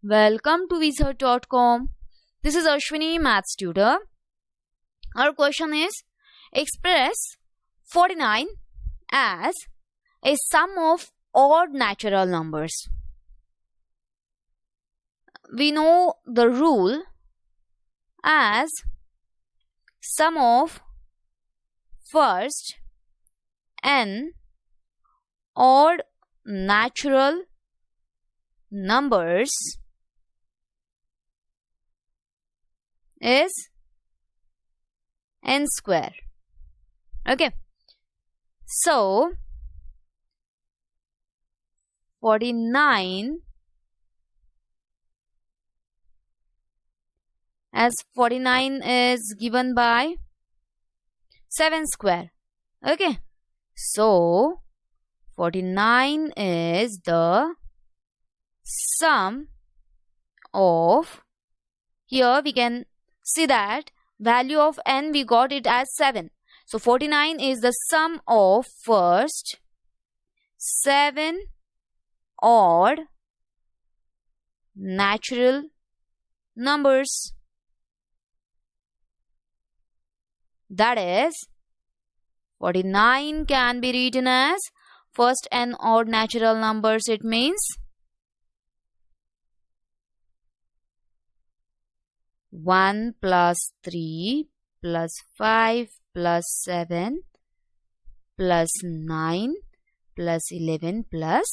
Welcome to Vizard.com. This is Ashwini, Maths tutor. Our question is, express 49 as a sum of odd natural numbers. We know the rule as sum of first n odd natural numbers is n square. Okay, so 49 as 49 is given by 7 square. Okay, so 49 is the sum of, here we can see that value of n we got it as 7. So 49 is the sum of first 7 odd natural numbers. That is, 49 can be written as first n odd natural numbers. It means 1 plus 3 plus 5 plus 7 plus 9 plus 11 plus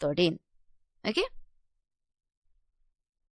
13. Okay.